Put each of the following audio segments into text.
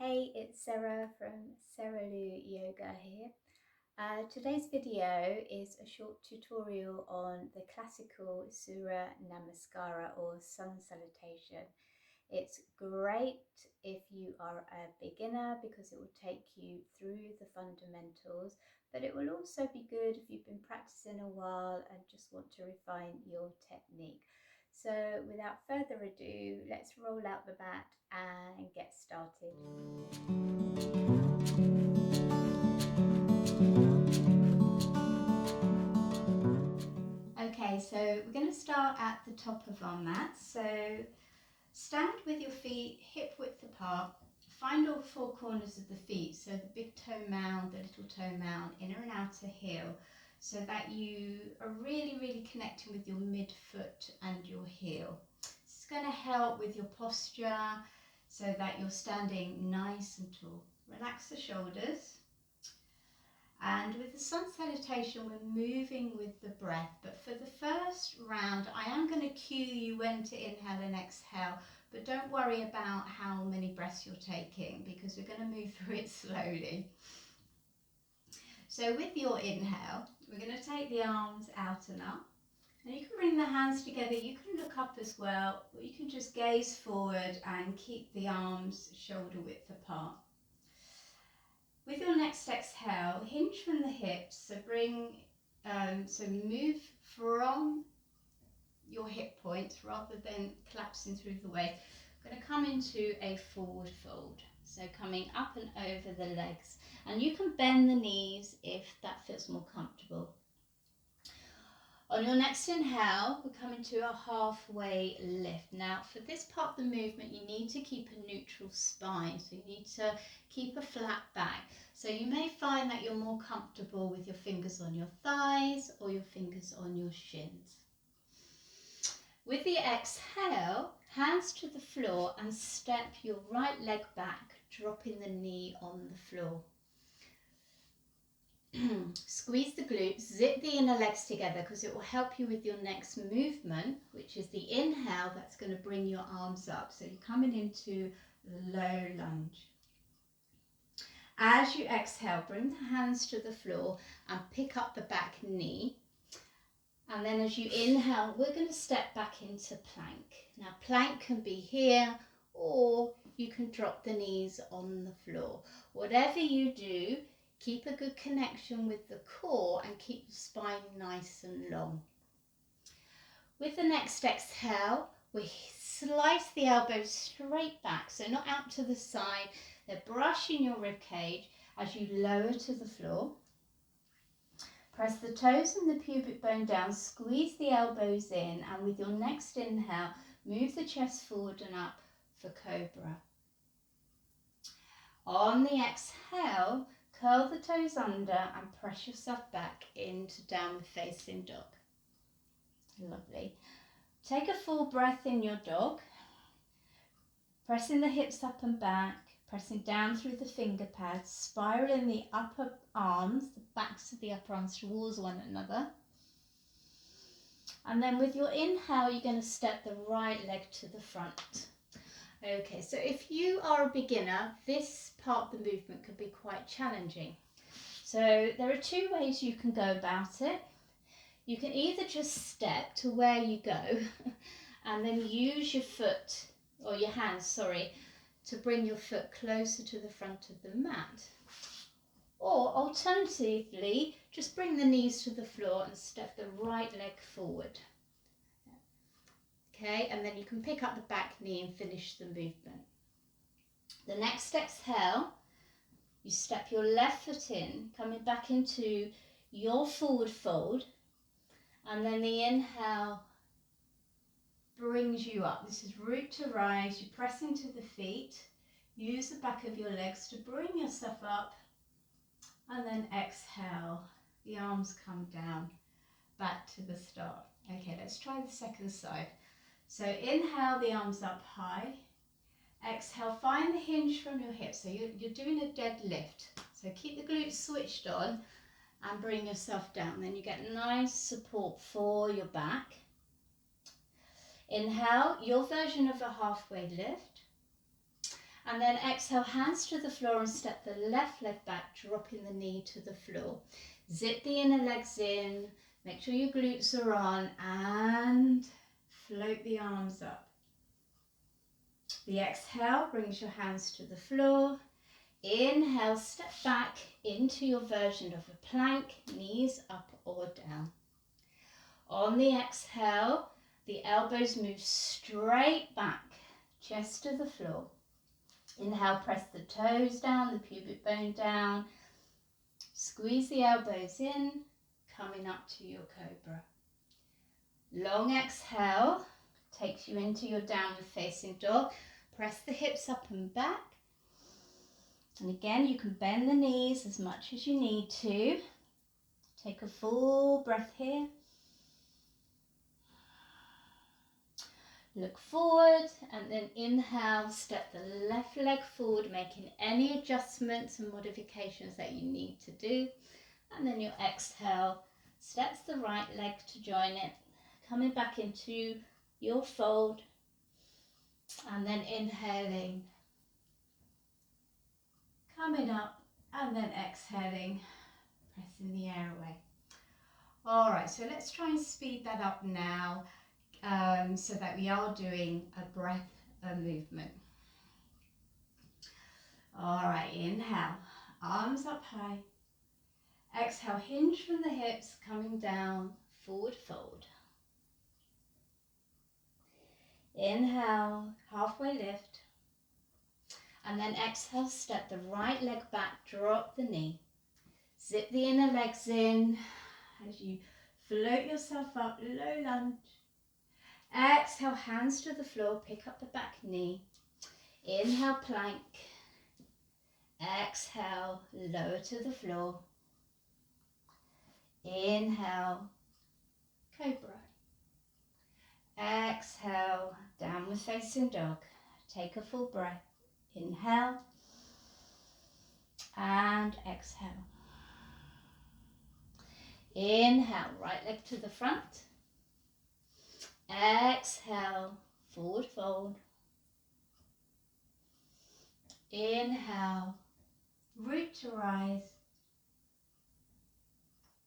Hey, it's Sarah from Salutation Yoga here. Today's video is a short tutorial on the classical Suyra Namaskara or sun salutation. It's great if you are a beginner because it will take you through the fundamentals, but it will also be good if you've been practicing a while and just want to refine your technique. So without further ado, let's roll out the mat and get started. Okay, so we're going to start at the top of our mat. So stand with your feet hip width apart. Find all four corners of the feet, so the big toe mound, the little toe mound, inner and outer heel, so that you are really connecting with your midfoot and your heel. This is going to help with your posture so that you're standing nice and tall. Relax the shoulders. And with the sun salutation, we're moving with the breath. But for the first round, I am going to cue you when to inhale and exhale. But don't worry about how many breaths you're taking because we're going to move through it slowly. So with your inhale, we're going to take the arms out and up. And you can bring the hands together. You can look up as well. Or you can just gaze forward and keep the arms shoulder width apart. With your next exhale, hinge from the hips, so move from your hip points rather than collapsing through the waist. I'm going to come into a forward fold, so coming up and over the legs, and you can bend the knees if that feels more comfortable. On your next inhale, we're coming to a halfway lift. Now, for this part of the movement, you need to keep a neutral spine. So you need to keep a flat back. So you may find that you're more comfortable with your fingers on your thighs or your fingers on your shins. With the exhale, hands to the floor and step your right leg back, dropping the knee on the floor. Squeeze the glutes, zip the inner legs together because it will help you with your next movement, which is the inhale that's going to bring your arms up. So you're coming into the low lunge. As you exhale, bring the hands to the floor and pick up the back knee. And then as you inhale, we're going to step back into plank. Now plank can be here or you can drop the knees on the floor. Whatever you do, keep a good connection with the core and keep the spine nice and long. With the next exhale, we slice the elbows straight back, so not out to the side. They're brushing your rib cage as you lower to the floor. Press the toes and the pubic bone down, squeeze the elbows in, and with your next inhale, move the chest forward and up for cobra. On the exhale, curl the toes under and press yourself back into downward facing dog. Lovely. Take a full breath in your dog, pressing the hips up and back, pressing down through the finger pads, spiraling the upper arms, the backs of the upper arms towards one another. And then with your inhale, you're going to step the right leg to the front. Okay, so if you are a beginner, this part of the movement could be quite challenging. So there are two ways you can go about it. You can either just step to where you go and then use your foot, or your hands, to bring your foot closer to the front of the mat. Or alternatively, just bring the knees to the floor and step the right leg forward. Okay, and then you can pick up the back knee and finish the movement. The next exhale, you step your left foot in, coming back into your forward fold, and then the inhale brings you up. This is root to rise. You press into the feet, use the back of your legs to bring yourself up, and then exhale. The arms come down, back to the start. Okay, let's try the second side. So inhale, the arms up high. Exhale, find the hinge from your hips. So you're doing a dead lift. So keep the glutes switched on and bring yourself down. Then you get nice support for your back. Inhale, your version of a halfway lift. And then exhale, hands to the floor and step the left leg back, dropping the knee to the floor. Zip the inner legs in, make sure your glutes are on, and float the arms up. The exhale brings your hands to the floor. Inhale, step back into your version of a plank, knees up or down. On the exhale, the elbows move straight back, chest to the floor. Inhale, press the toes down, the pubic bone down. Squeeze the elbows in, coming up to your cobra. Long exhale takes you into your downward facing dog. Press the hips up and back. And again, you can bend the knees as much as you need to. Take a full breath here. Look forward and then inhale, step the left leg forward, making any adjustments and modifications that you need to do. And then your exhale steps the right leg to join it, coming back into your fold. And then inhaling, coming up, and then exhaling, pressing the air away. All right, so let's try and speed that up now so that we are doing a breath movement. All right, inhale, arms up high. Exhale, hinge from the hips, coming down, forward fold. Inhale, halfway lift. And then exhale, step the right leg back, drop the knee. Zip the inner legs in as you float yourself up, low lunge. Exhale, hands to the floor, pick up the back knee. Inhale, plank. Exhale, lower to the floor. Inhale, cobra. Exhale, downward facing dog. Take a full breath. Inhale and exhale. Inhale, right leg to the front. Exhale, forward fold. Inhale, root to rise.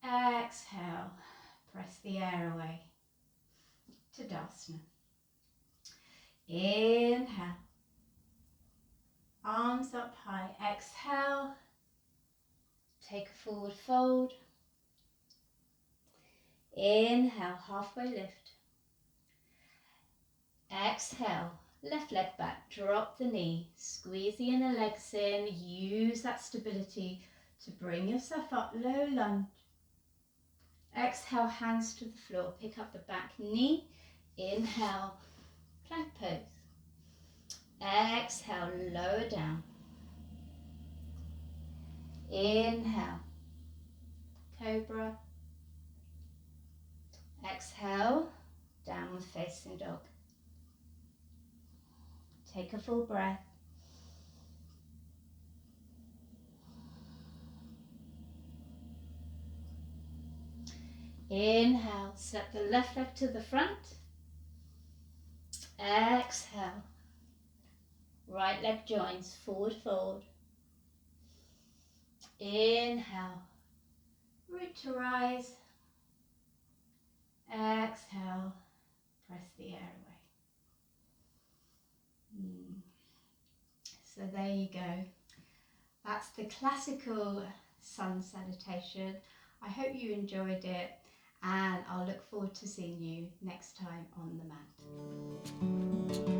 Exhale, press the air away. Tadasana. Inhale, arms up high. Exhale, take a forward fold. Inhale, halfway lift. Exhale, left leg back, drop the knee, squeeze the inner legs in, use that stability to bring yourself up, low lunge. Exhale, hands to the floor, pick up the back knee. Inhale, plank pose. Exhale, lower down. Inhale, cobra. Exhale, downward facing dog. Take a full breath. Inhale, step the left leg to the front. Exhale, right leg joins, forward fold. Inhale, root to rise. Exhale, press the air away. So there you go. That's the classical sun salutation. I hope you enjoyed it, and I'll look forward to seeing you next time on the mat.